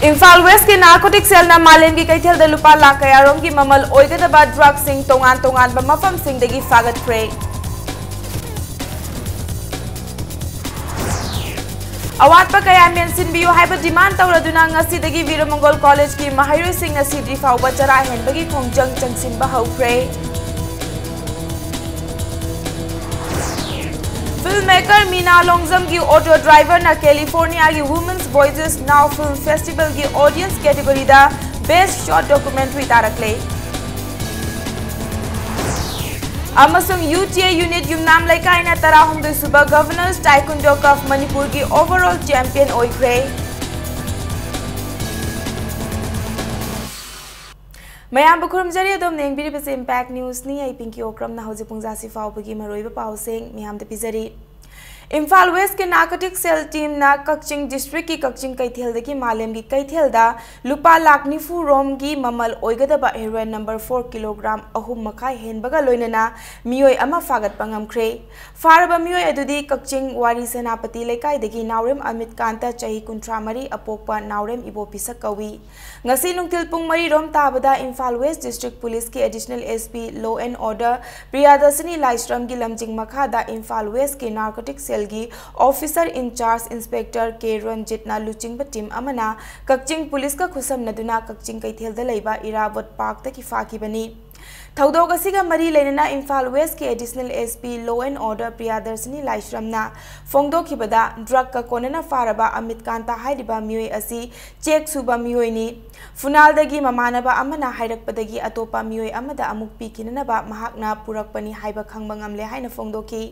Imphal west के narcotic cell ना मालेम की कैथेल लुपा लाख कयारोम की ममल ओइगदबा ड्रग सिंह तोंगान तोंगान मफम सिंह फागत्रे अवाटपा कया मेंसिनबियो हाइबा डिमांड तौरदुना ngasi वीरमंगोल कॉलेज की महैरोई सिंह सिद्री फाउबा चरा हेनबगी खोंजंग चंगसिनबा हौख्रे फिल्ममेकर मीना लोंगजम की ऑटो ड्राइवर ना कैलिफोर्निया की women's voices now film festival की ऑडियंस कैटेगरी दा बेस्ट शॉर्ट डॉक्यूमेंट्री तारकले अमसुंग यूटीए यूनिट युमनाम लेकाइना तराहुमदुई सुबा गवर्नर्स टाइकुंडो कप मणिपुर की ओवरऑल चैंपियन ओइख्रे मयाम बुखुरमजरी अदम नेंगबिरिबसे इम्पैक्ट न्यूज नि आई पिंकी ओक्रम ना हौजे पुंजासी फाउबगी मरोइबा पाउसेंग मियाम द पिजरी इम्फाल वेस्ट के नार्कोटिक सेल टीम ना कक्चिंग डिस्ट्रिक्ट की कक्चिंग कैथेल की मालेम की कैथेल लुपा लाख निफु रोम की ममल ओइगदबा हेरोइन नंबर 4 किलोग्राम अहुम मखाई हेनबगा लोइनना मियोय अमा फागतपा ngamkhre फारबा मियोय अदुदी कक्चिंग वारी सेनापति लेकाइदगी नावरेम अमित कांता चही 53 अपोकपा नावरेम इबो पिसक कवी ngasi nungtil pung 3 rom tabada Imphal west district police की additional SP law and order Priyadarshini Laishram की लमजिंग मखादा इम्फाल वेस्ट के नार्कोटिक सेल की officer in charge inspector K Ranjit ना लुचिंग टीम अमना कक्चिंग पुलिस का खुसम नदुना कक्चिंग कैथेल लेबा इरावत पार्क तक फाकीबनी थौदोग असिगा मरी लेना इम्फाल वेस्ट के additional SP law and order Priyadarshini लाइश्रमना फोंदोखिबदा ड्रग का कोनना फारबा अमित कांता हाइरिबा मियोय असि चेक सुबा मियोयनी फुनालदगी ममानबा अमना हाइरकपदगी अतोपा मियोय अमदा अमुक पिकिननबा महाकना पुरकपनी हाइबा खंगबा ngamle हाइना फोंदोखि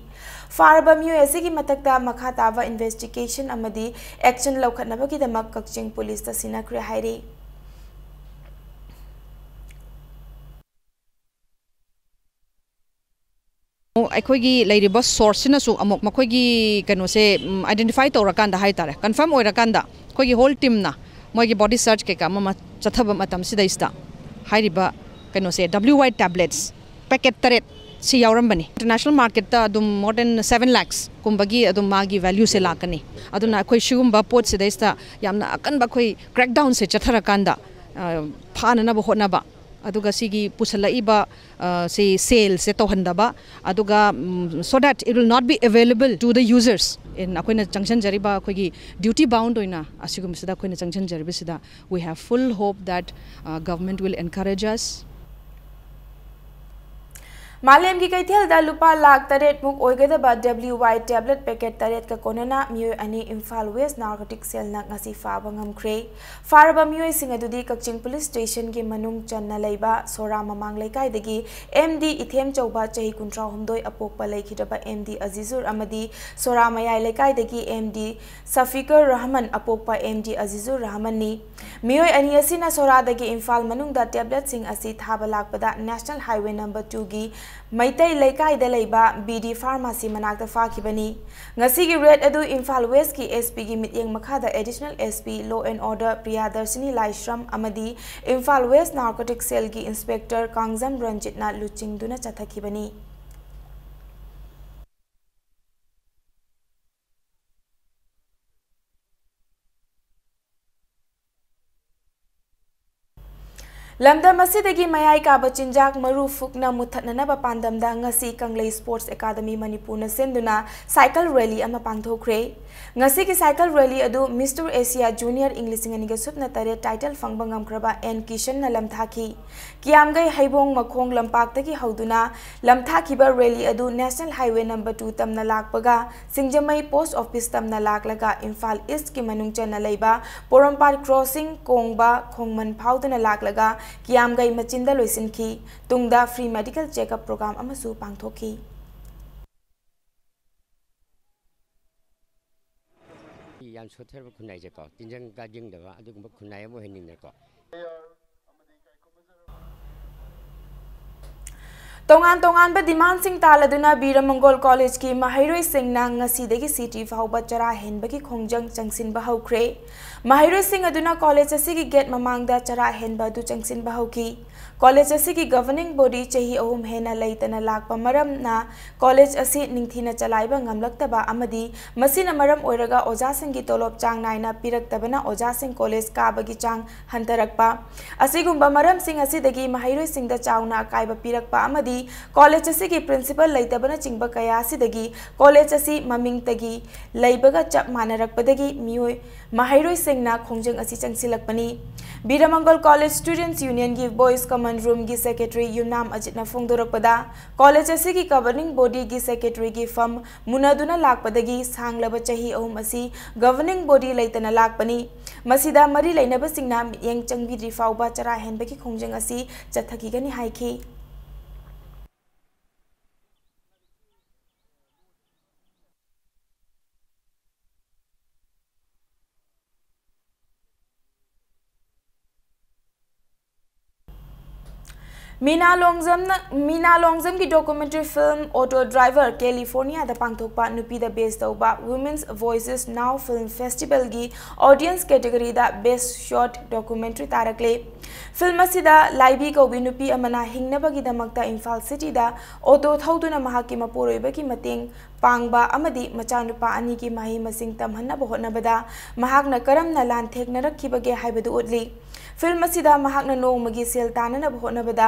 फारबा मियोय असिगी मतकता मखा ताबा इन्वेस्टिगेशन अमदी एक्शन लौखनबगीदमक कक्चिंग पुलिस ता सिनाख्रे हाइरि अखोगी लेरिबा सोर्सनसु अमुक मखोगी कनोसे आइडेंटिफाई तौरकांदा हाइतारे कंफर्म ओइरकांदा खोगी होल टीम ना मोगी बॉडी सर्च के का ममा चथब मतम सिदैस्ता हाइरिबा कनोसे WY टैबलेट्स पैकेट तरेट सी यावरम बनी इंटरनेशनल मार्केट ता अदुम मोर देन 7 lakhs कुंबगी अदुम मागी वैल्यू से लाकनी अदुना खोई शिगुम्बा पोट सिदैस्ता यामना अकनबा खोई क्रैकडाउन से चथरकांदा फानना होनबा अदुगा सिगी पुसलाइबा से सेल से तोहंदबा अदुगा so that it will not be available to the users in akoina junction jariba akogi duty bound oina asigum sida akoina junction jariba sida we have full hope that government will encourage us मालेम की कैथेल दा लुपा लाख तरेट मुक ओइगदबा WY tablet packet तरेट का कोनना मियोय अनि Imphal west narcotic cell ना ngasi फाबा ngamkhre फारबा मियोय सिंग अदुदी Kakching police station की मनुंग चन्ना लेबा सोरा ममांग लेकाय दगी MD इथेम चौबा चही 53 अपोकपा लेखिदबा MD अजीजुर अमदी सोरा मयाय लेकाय दगी MD सफिकर रहमान अपोकपा MD अजीजुर रहमान नि मियोय अनि असिना सोरा दगी इम्फाल मनुंग दा टैबलेट सिंग असि थाबा लाकपदा नेशनल हाईवे नंबर 2 की मैतै लेकाइदा लेबा BD फार्मेसी मनाक्ता फाखिबनी ngasi gi red adu Imphal west की SP की मित्येंग मखादा additional SP law and order Priyadarshini Laishram अमदी इम्फाल वेस्ट नार्कोटिक सेल की इंस्पेक्टर कांगजम रंजित ना लुचिंग दुना चथखिबनी लमदम असिदगी मयाई काबा चिंजाक मरु फुकना मुथतननबा पांदमदा ngasi Kanglei sports academy Manipur न सेंदुना साइकिल रैली अमा पांगथोख्रे ngasi की साइकिल रैली अदु मिस्टर एशिया जूनियर इंग्लिश अंगनिगे सुपना तरे टाइटल फंगबा ngamkraba एन किशन न लमथाखी कियामगै हैबोंग मखोंग लंपाक्तगी हौदुना लमथाखिबा रैली अदु नेशनल हाईवे नंबर 2 तमना लाकपगा सिंगजमई पोस्ट ऑफिस तमना लाकलगा इम्फाल ईस्ट की मनुंग चना लेबा पोरमपार क्रॉसिंग कोंगबा खोंगमन फाउदुना लाकलगा कियामगई मचिंदा लोइसिनखी तुंगदा फ्री मेडिकल चेकअप प्रोग्राम अमसु पांगथोखी याम सोथर खुनाय जेको तिनजन का जिंगदबा अदुगुम खुनाय अमो हेनिनको तोंगान तोंगान बा डिमांड सिंग तालदुना वीरमंगोल कॉलेज की महैरोई सिंग ना ngasi सिटी फाउबा चरा हेनबगी खोंजंग चंगसिन बहौख्रे महैरोई सिंग अदुना कॉलेज असिगी गेट ममांगदा चरा हेनबा दु चंगसिन बहौकी कॉलेज की गवर्निंग बॉडी चाही अहुम हेना लेतना लाकपा मरमना कॉलेज असी निंगथीना चलाइबा ngamlaktaba amadi masina maram oiraga ojasin gi tolop chang naina piraktabana ojasin college kabagi chang hantarakpa asigumba maram sing asidagi mahairoi singda chauna kaiba pirakpa amadi college asigi principal leitabana chingba kaya asidagi college asi maming tagi leibaga chap manarakpadagi mioi mahairoi singna khongjang asi changsilakpani Biramangal College Students Union gi Boys Common Room gi Secretary Yunam Ajitna Phongdorakpada College asigi governing body gi secretary gi firm munaduna lakpadagi sanglaba chahi ahum asi governing body leitana lakpani masida mari leinaba singna yeng changbidri fauba chara henbagi khongjang asi chathaki gani haiki Mina Longzam ki documentary film Auto Driver California da pangthokpa nupi da base tauba Women's Voices Now Film Festival gi audience category da best short documentary tarakle film asida laibi kobi nupi amana hingnaba gi damakta Imphal City da auto thauduna mahaki maporoiba ki mateng pangba amadi machanupa ani ki mahi masing tamhanna bohonabada mahakna karamna lan thekna rakhibage haibadu utli Film asida mahakna nongmagi sel tanana bhonabada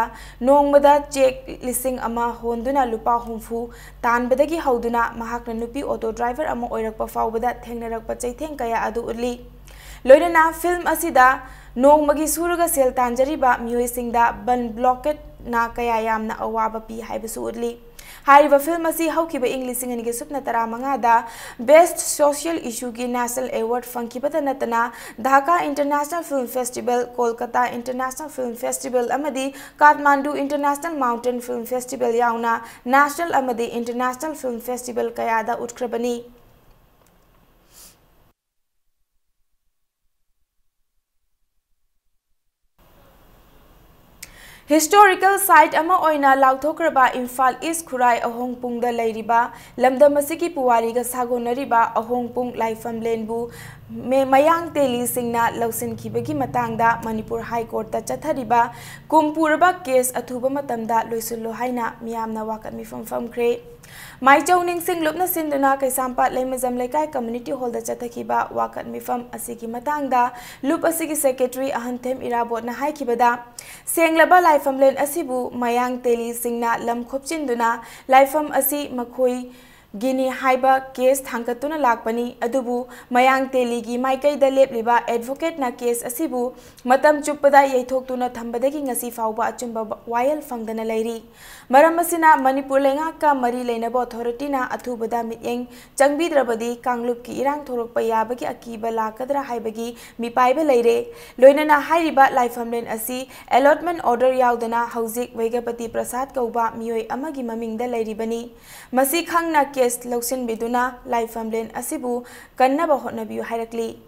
nongmada check listing ama honduna lupa humfu tanbadagi hauduna mahakna nupi auto driver ama oirakpa faubada thengnarakpa chaitheng kaya adu utli loinana film asida nongmagi suraga sel tanjariba mioi singda ban blockade na kaya yamna awaba pi haibasu utli Hariba film asi haukiba English singani ge supna tara mangada best social issue ki national award fangkibata natana Dhaka International Film Festival Kolkata International Film Festival amadi Kathmandu International Mountain Film Festival yauna national amadi international film festival kayada utkrabani Historical site ama oina lauthokraba Imphal East Khurai Ahongpung da leiriba lamdam asigi puwari ga sagonariba Ahongpung Laifam Lenbu mayang teli singna lausin khibagi matangda Manipur High Court ta chathariba kumpurba case athuba matamda loisullo haina miyamna wakat mifam famkhre Mai Chauning Sing Lupna Sinduna Kaisampat Lemazam Lekai Community Hall da Chathakiba Wakat Mifam Asigi Matangda Lup Asigi Secretary Ahantem Irabot na Haikibada Senglaba Laifam Len Asibu Mayang Teli Singna Lam Khopchinduna Laifam Asi Makhoi Gini Haiba case Thankatuna Lakpani Adubu Mayang Teli gi Maikai da Lepliba advocate na case Asibu Matam Chupada Yaithoktuna Thambadagi Ngasi Fauba Achumba Wayal Fangdana Lairi Maramasina Manipur Lengaka Mari Lenaba Authority na Athubada Mityeng Changbidrabadi Kanglup ki Irang Thorokpa Yabagi Akiba Lakadra Haibagi Mipaiba Leire Loinana Hairiba Laifam Len Asi allotment order yaudana Hauzik Vegapati Prasad Kauba Mioi Amagi Mamingda Lairibani Masi Khangna case Loksin Biduna Laifam Len Asibu Kannaba Hotnabiu Hairakli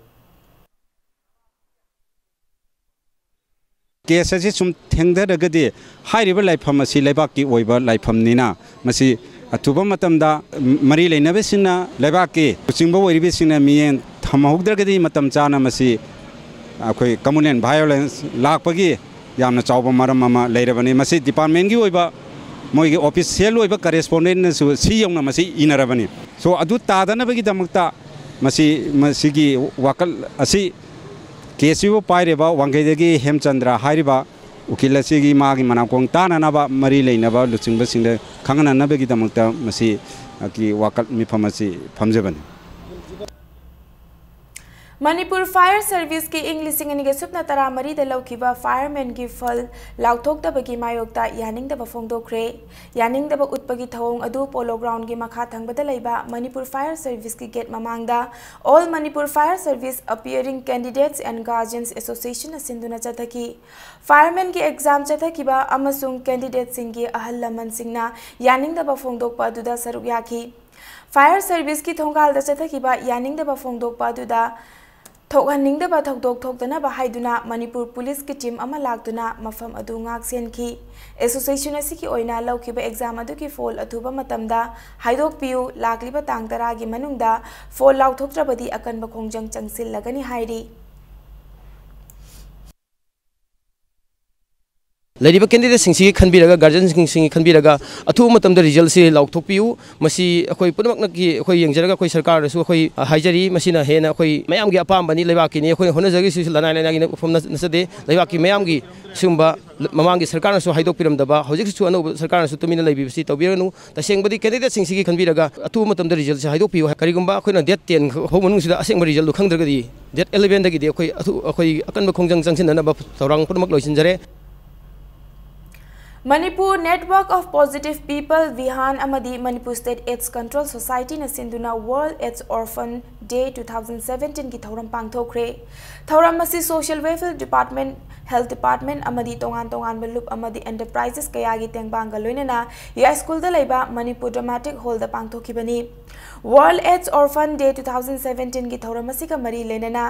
Case as some tender a good day, high river like Pamasi Lebaki over like Pamnina, Masi Atubamatamda, Marile Nevesina, Lebaki, Simbo Ribisina, me and Tamahugdagadi Matamchana Masi, common and violence, Lakpagi, Yamna Chauba Maramama, later when Masi Department Giva, Moi official over correspondence to see on Masi in Aravani. So Adu Tadanabagi Damukta, Masi Masigi Wakal Asi. Kesiwo paireba wangedagi Hemchandra Hariba ukilasigi magi manakong tananaba mari leinaba luchingba singde khangananabagi damukta masi ki wakal miphamasi phamjebani Manipur Fire Service ki English singani ge supna tara mari de laukiba fireman gi fal lauthok da bagi mayokta yaning da bafongdokre yaning da ba utpagi thawong adu polo ground gi makha thangbada leiba Manipur Fire Service ki gate mamangda all Manipur Fire Service appearing candidates and guardians association asinduna chathaki fireman ki exam chathakiba amasung candidates singi ahal laman singna yaning da bafongdokpa duda saruk yaki Fire Service ki thongal da chathakiba yaning da bafongdokpa duda Thokhaning ba thokdok thokdana ba haiduna Manipur Police ki team ama lakduna mafam adu ngak sen ki association asiki oina laukiba exam adu ki fall athuba matamda haidok piu lakliba tang tara gi manungda fall lauthoktrabadi akan ba khongjang changsil lagani hairi लेरिबा candidate सिंसी खनबिरगा guardian सिंसी खनबिरगा अथु मतम द result से लाउथोपियु मसी अखोई पुनमक नकी अखोई यंगजरगा अखोई सरकार रसु अखोई हाइजरी मसीना हेना अखोई मयाम गी अपामबनी लेबाकी नि अखोई होनजगी सु लनाय लनागी फम नसदे लेबाकी मयाम गी सुंबा ममांगी सरकार नसु हाइदोक पिरमदबा हौजिक सु अनु सरकार नसु तुमिना लेबिबसी तौबिरनु तसेंगबदी कैंडिडेट सिंसी खनबिरगा अथु मतम द रिजल्ट से हाइदोक पियु करिगुंबा अखोइना डेट 10 होमनुसिदा असेंग रिजल्ट खंगदरगदी डेट 11 दगी अखोई अखोई अकनब खोंजंग जंगसिननबा तौरांग पुनमक लोइसिनजरे Manipur Network of Positive People Vihan Amadi Manipur State AIDS Control Society na sinduna World AIDS Orphan Day 2017 ki thauram pangthokre. Thauram masi Social Welfare Department, Health Department amadi tongan belup amadi enterprises kaya gi tengbang galoinana ya school da laiba Manipur Dramatic Hall da pangthokibani. World AIDS Orphan Day 2017 ki thauram masi ka mari lenana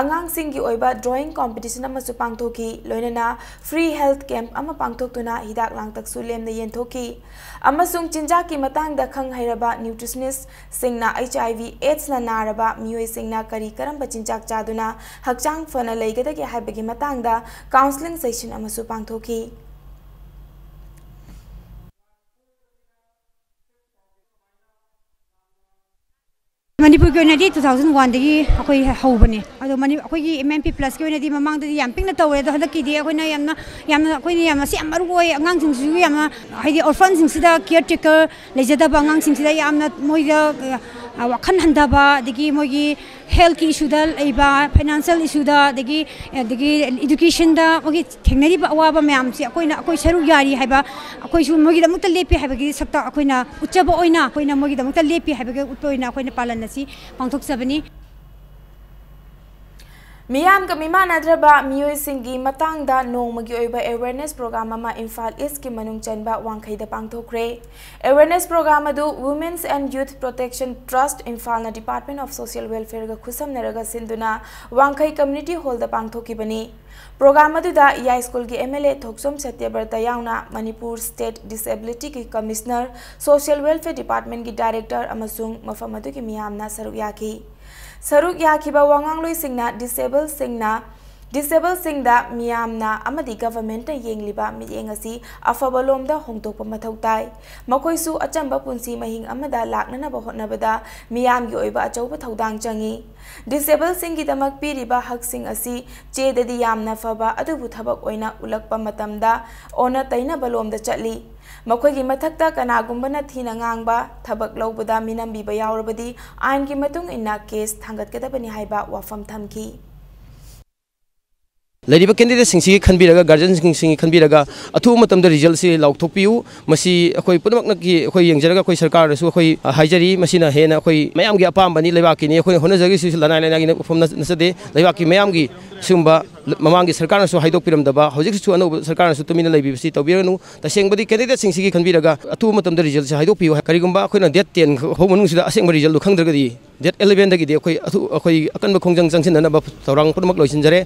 angang sing gi oiba drawing competition amasu pangthoki loinana free health camp ama pangthoktuna hidak langtak sulem na yenthoki amasung chinja ki matang da khang hairaba nutritionist singna HIV AIDS na naraba mioi singna kari karamba chinjak chaduna hakchang fana leigada ki haibagi matang da counseling session amasu pangthoki Manipur ko na di 2001 dagi ako'y haubani. Ado ako'y MMP Plus ko na di mamang dagi yamping na tawid. Ado handa kidi ako'y na yamna ako'y na yamna si amarugoy angang singsugi yamna haydi orphan singsida caretaker lejada ba angang singsida yamna moida wakan handa ba dagi mogi health issue da iba financial issue da dagi education da mogi thengnari ba awaba mayam si ako'y saru yari haiba ako'y su mogi da mukta lepi haiba gi sakta ako'y na uchaba oina ako'y na mogi da mukta lepi haiba gi utoina ako'y na palan si pangthok sabani Miyam ka mimanadra miyoy singi matang da nong magyoiba awareness program ama Imphal East ki manung chanba wangkhay da pangthokre awareness program adu Women's and Youth Protection Trust Imphal na Department of Social Welfare ga khusam naraga sinduna wangkhay community hall da pangthokibani program adu da ya school ki MLA Thoksom Satyabarta yauna Manipur State Disability ki Commissioner Social Welfare Department ki Director amasung mafam adu ki miyam na saruk yaki Saruk yakiba wangang lui singna disabled singda miyamna amadi government na yengliba miyengasi afabalom da hongtokpa mathautai makoisu achamba punsi mahing amada laknana ba hotnabada miyam gi oiba achauba thaudang changi disabled singi damak piriba hak sing asi chedadi yamna faba adubu thabak oina ulakpa matamda ona taina balom da chatli Makogi mathakta kanagumbana thina ngangba thabak lawbada minambiba yaurabadi ain ki matung inna case thangatkadabani haiba wafam thamki लेरिबा candidate सिंसी खनबिरगा guardian सिंसी खनबिरगा अथु मतम द result से लाउथोपियु मसी अखोई पुनमक नकी अखोई यंगजरगा अखोई सरकार रसु अखोई हाइजरी मसीना हेना अखोई मयाम गी अपामबनी लेबाकी नि अखोई होनजगी सु लनाय लनागी फम नसदे लेबाकी मयाम गी सुंबा ममांगी सरकार नसु हाइदोक पिरमदबा हौजिक सु अनु सरकार नसु तुमिना लेबिबसी तौबिरनु तसेंगबदी कैंडिडेट सिंसी खनबिरगा अथु मतम द रिजल्ट से हाइदोक पियु करिगुंबा अखोइना डेट 10 होमनुसिदा असेंग रिजल्ट खंगदरगदी डेट 11 दगी अखोई अकनब खोंजंग जंगसिननबा तौरांग पुनमक लोइसिनजरे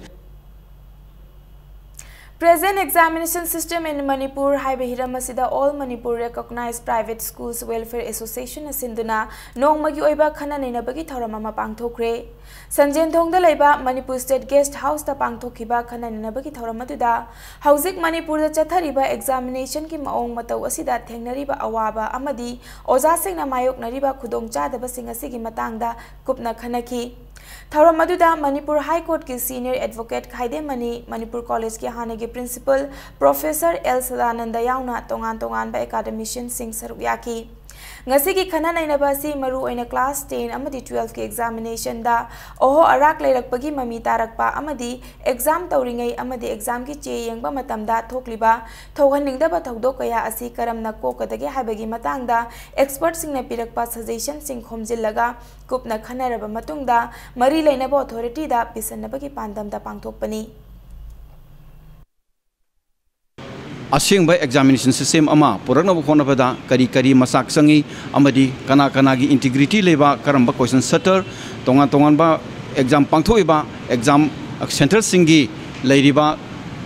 Present examination system in Manipur Haibe Hiramasida All Manipur Recognized Private Schools Welfare Association Sinduna Nongmagi Oiba Khana Ninabagi Thoramama Pangthokre Sanjen Thongda Laiba Manipur State Guest House da Pangthokiba Khana Ninabagi Thoramatuda Hauzik Manipur da Chathariba examination ki maong matau asida thengnariba awaba amadi oja singna mayok nariba khudong chadaba singasigi matangda kupna khanaki Thauram aduda Manipur High Court ki Senior Advocate Khaide Mani Manipur College ki hanagi Principal Professor L Sadananda yauna tongan ba academician sing saruk yaki ngasi ki khana nainaba si maru oina class 10 amadi 12 ki examination da oho arak leirakpagi mami tarakpa amadi exam tauringai amadi exam ki che yengba matamda thokliba thohaningda ba thogdo kaya asi karamna kokadagi habagi matangda expert singna pirakpa suggestion sing khomjillaga kupna khanaraba matungda mari leinaba authority da pisanabagi pandamda pangthokpani Asing examination system ama purakna bukhona pada kari masak sangi amadi kana gi integrity leba karamba question setter tongan ba exam pangthoi ba exam central singi leiriba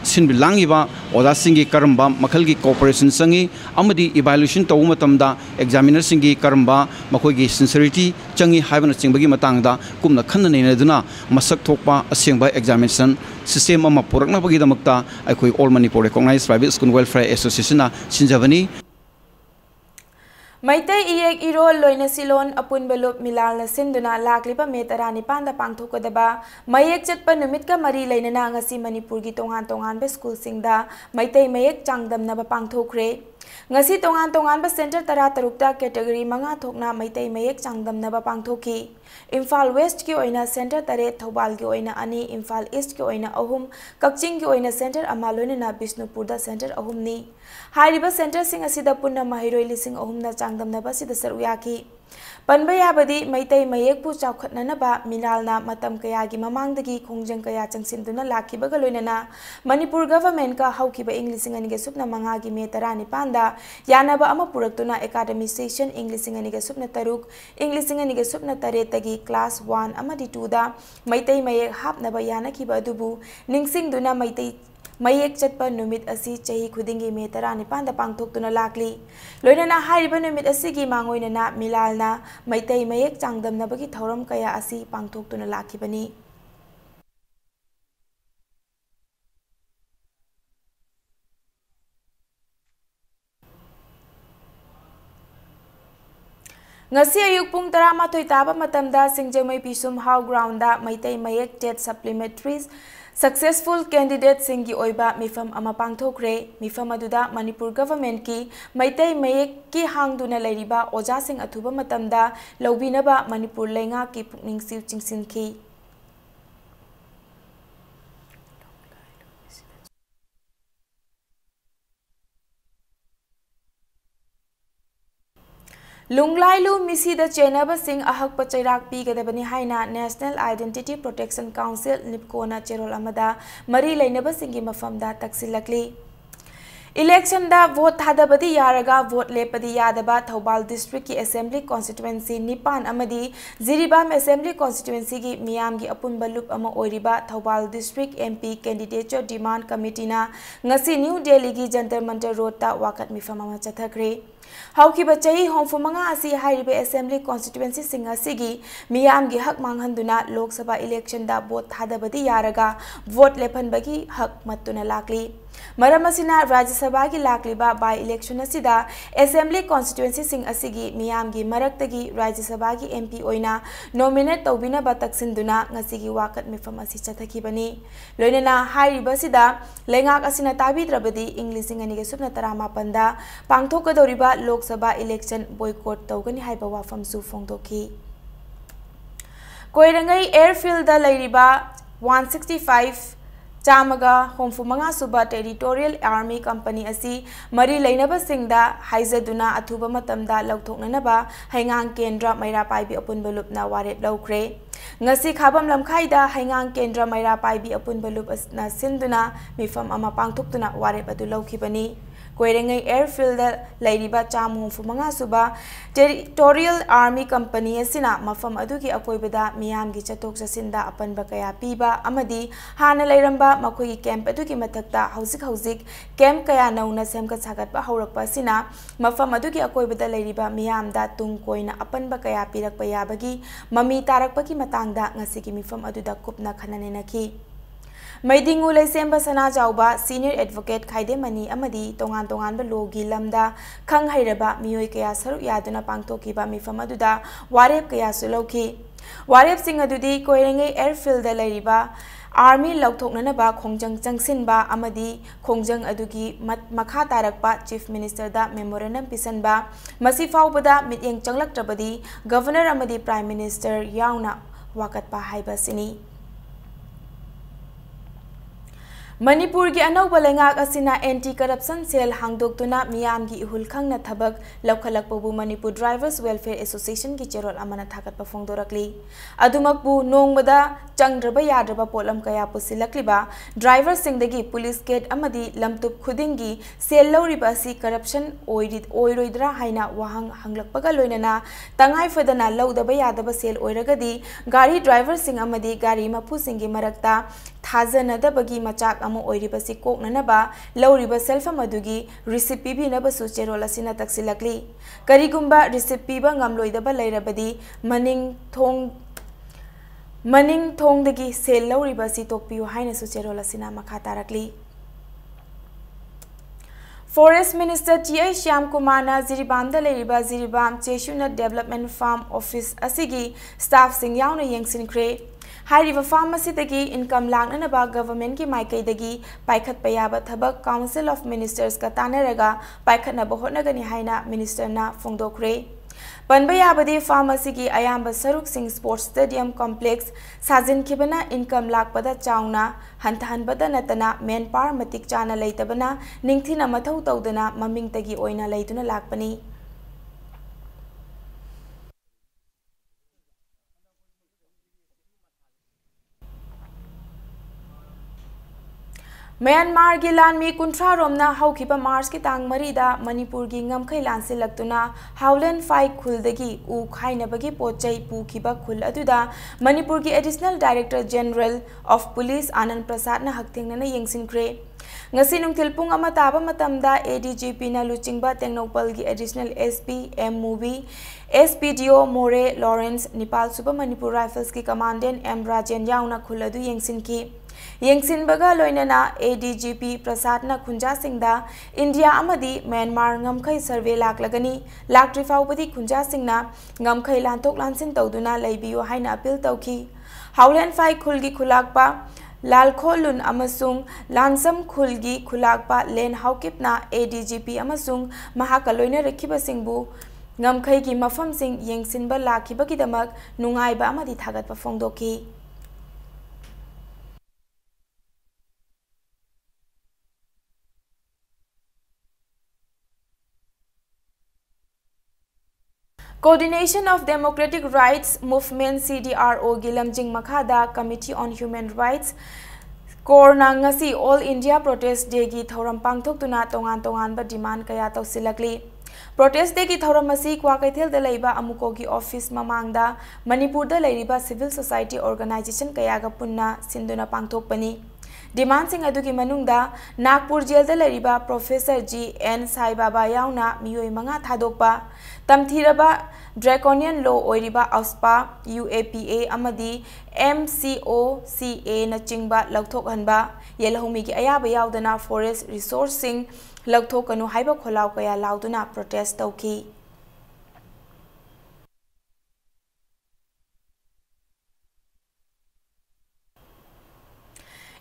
सिन लांगिबा ओदा सिंगी करम्बा मखल की cooperation संगी अमदी evaluation तौ मतमदा examiner सिंगी करम्बा मखोगी sincerity चंगी हाइबन चिंबगी मतंगदा कुमना खन्न नेनदुना मसक थोकपा असेंबा examination system अमा पुरकनाबगी दमकता अखोई all Manipur recognised private school welfare association सिंजबनी मैतै इयेक इरोल लोइना सिलोन अपुन बलुप मिलाल सिंदुना लाकलिबा मे 19 पांथोकदबा मयेक चटपा नुमितका मरी लेनना ngasi मणिपुर की तोंगान तोंगान बे स्कूल सिंगदा मैतै मयेक चांगदमनबा पांथोखरे ngasi तोंगान तोंगान बे centre 13 category 5 थोकना Meitei मयेक चांगदमनबा पांथोखी Imphal west की ओइना सेंटर 3 थौबाल की ओइना अनि इम्फाल ईस्ट की ओइना अहुम कक्चिंग की ओइना सेंटर अमा लोइना बिष्णुपुरदा सेंटर अहुमनी हाइरिबा सेंटर सिंग असिदा पुन्ना महिरोइ लिसिंग अहुमना चांगदमनबा सिदा सरुयाकी पनबा याबदी मैतै मयेकपु चाउखतननबा मिनालना मतम कयागी ममांगदगी खोंजंग कया चंगसिनदुना लाखिबगा लोइनना मणिपुर गवर्नमेंट का हौकिबा इंग्लिशिंग अनिगे सुपना मंगागी मे 19 दा यानबा अमा पुरक्तुना एकेडमी सेशन इंग्लिशिंग अनिगे सुपना तरुक इंग्लिशिंग अनिगे सुपना तरे तगी क्लास 1 अमदी 2 दा मैतै मयेक हापनबा यानखिबा अदुबु निंगसिंगदुना मैतै मयेक चटपा नुमित असी चही खुदिंगी मे 19 पांथोक्तुना लाकली लोइनना हाइरिबा नुमित असिगी मांगोइनना मिलालना मैतै मयेक चांगदमनबगी थौरम कया असी पांथोक्तुना लाखिबनी ngasi ayuk pung 11 taba matamda singjamai pisum how ground da Meitei Mayek TET supplementaries successful candidate सिंगी ओइबा मिफम अमा पांथोखरे मिफम अदुदा मणिपुर गवर्नमेंट की मैतै मयेक की हांगदुना लैरिबा ओजा सिंग अथुबा मतमदा लौबिनबा मणिपुर लेंगा की पुकनिंग सिउ चिंगसिनखी लुंगलाइलु मिसीद चेनब सिंह अहक चैराक पीगदबनी हाइना नेशनल आइडेंटिटी प्रोटेक्शन काउंसिल निपकोना चेरोल अमदा मरी लेनब सिंगी मफमदा तक्सिलकली इलेक्शन दा वोट थादबदी यारगा वोट लेपदी यादबा थौबाल डिस्ट्रिक्ट की असेंबली कॉन्स्टिट्यूएंसी निपान अमदी जिरीबाम असेंबली कॉन्स्टिट्यूएंसी की मियाम की अपुन बलुप अमा ओरिबा Thoubal district MP candidate demand कमिटीना ngasi न्यू दिल्ली की जंतर मंतर रोड ता वाकत मिफम अमा चथखरे हौकिबा चही होंफुमंगा असी हाइरिबे असेंबली कॉन्स्टिट्यूएंसी सिंग असिगी मियाम की हक मांगहंदुना लोकसभा इलेक्शन दा वोट थादबदी यारगा वोट लेफनबगी हक मत्तुना लाकली मरम असिना राज्य सभा की लाकलिबा बाय इलेक्शन असिदा असेंबली कॉन्स्टिट्यूएंसी सिंग असिगी मियाम की मरक्तगी राज्य सभा की एमपी ओइना नॉमिनेट तौबिनबा तक्सिनदुना ngasiगी वाकत मिफम असि चथखिबनी लोइनना हाइरिबसिदा लेंगाक असिना ताबिद्रबदी इंग्लिशिंग अनिगे सुपना 19 दा पांगथोकदौरिबा लोकसभा इलेक्शन बॉयकॉट तौगनी हाइबा वाफमसु फोंदोखी कोइरंगई एयरफील्ड दा लैरिबा 165 चामगा होंफुमंगा सुबा टेरिटोरियल आर्मी कंपनी असी मरी लेनबा सिंगदा हाइजदुना अथुबा मतमदा लौथोकननबा हैंगांग केंद्र मैरा पाइबी अपुन बलुपना वारेप लौख्रे ngasi khabam lamkhaida haingang kendra maira paibi apun balup na sinduna mifam ama pangthuktuna warep adu laukhibani koirengai airfield lairiba chamhung fumanga suba territorial army company asina mafam adugi akoibada miyam gi chatok chasinda apanba kaya piba amadi hana leiramba makoi camp adugi mathakta hauzik camp kaya nauna semka sagatba haurakpa asina mafam adugi akoibada leiriba miyam da tung koina apanba kaya pirakpa yabagi mami tarakpa ki matangda ngasigi mifam aduda kupna khananenaki मैदिंगु लेसेंबा सना जाउबा senior advocate खाइदे money अमदी तोंगान तोंगान लोगी lambda खंग हैरबा मियोय कया सरुक यादुना पांगतोकीबा मिफम अदुदा वारेप कया सुलौखी वारेप सिंग अदुदी कोइरेंगे airfield लैरिबा army लौथोकननबा खोंजंग चंगसिनबा अमदी खोंजंग अदुगी मखा तारकपा chief minister दा memorandum पिसनबा मसी फाउबदा मित्येंग चंगलक्त्रबदी governor अमदी prime minister याउना वाकतपा हाइबसिनी Manipur की अनौबा लेंगाक असिना anti corruption cell हांगदोक्तुना मियाम की इहुल खंगना थबक लौखलकपबु Manipur drivers welfare association की चेरोल अमना थाकतपा फोंदोरकली अदुमकबु नोंगबदा चंगद्रबा याद्रबा पोलम कया पुसिलकलिबा ड्राइवर सिंगदगी पुलिस गेट अमदी लमतुप खुदिंगी सेल लौरिबा असि करप्शन ओइरोइद्रा हाइना वाहंग हंगलकपगा लोइनना तंगाई फदना लौदबा यादबा सेल ओइरगदी गाड़ी ड्राइवर सिंग अमदी गाड़ी मफु सिंगी मरक्ता थाजनदबगी मचाक अमु ओइरिबसि कोकननबा लौरिबा सेल्फम अदुगी रिसिप्ट पिबिनबसु चेरोल असिना तक्सिलकली करिगुम्बा receipt पिबा ngamloidaba lairabadi maning thongdagi sel lauribasi tokpiyu haina su cherol asina makha tarakli Forest Minister T.A. Shyam Kumar na Ziribamda leiriba Ziribam Cheshuna Development Farm Office asigi staff sing yauna yengsinkre Hairiba farm asidagi income langnanaba government ki maikaidagi paikhat payaba thabak Council of Ministers ka tanaraga paikhatnaba hotnagani haina minister na phongdokre Panbayabadi Pharmacy ki Ayamba Saruk Singh Sports Stadium Complex Sajin Kibana income lakpada chauna hantahanbada natana manpower matik chana leitabana ningthina mathau tawdana mamingtagi oina leiduna lakpani Myanmar ki lan mi kuntra romna haukiba Mars ki tang marida Manipur ki ngamkhai lan silaktuna Howland Fai khuldagi u khainabagi pochai pukiba khul aduda Manipur ki Additional Director General of Police Anand Prasad na haktingnana yengsinkre ngasi nungthil pung ama taba matamda ADGP na luchingba Tengnopal ki Additional SP M Movie SPDO More Lawrence Nepal Suba Manipur Rifles ki Commandant M Rajan yauna khul adu yengsinki Yengsinbaga loinana ADGP Prasad na khunja singda India amadi Myanmar ngamkhai survey laklagani lakri faubadi khunja singna ngamkhai lantok lansin tawduna leibiyo haina appeal tawki Howland Fai khulgi khulakpa lalkholun amasung lansam khulgi khulakpa len haukipna ADGP amasung mahaka loina rakhiba singbu ngamkhai gi mafam sing yengsinba lakhiba kidamak nungaiba amadi thagatpa phongdoki Coordination of Democratic Rights Movement CDRO Gilamjing Makhada Committee on Human Rights Korna ngasi All India Protest Day gi thoram pangthoktuna tongan ba demand kaya tawsilakli Protest Day ki thoram asi kwa kaithel da leiba amuko gi office mamangda Manipur da leiriba civil society organization kaya ga punna sinduna pangthokpani Demand sing adugi manungda Nagpur jail da leiriba Professor G N Sai Baba yauna miyoi manga thadokpa tamthiraba draconian law oiriba AUSPA UAPA amadi MCOCA na chingba laukthokhanba yelahumi ki ayaba yaudana forest resourcing laukthokanu haiba kholaw kaya lauduna protest tawki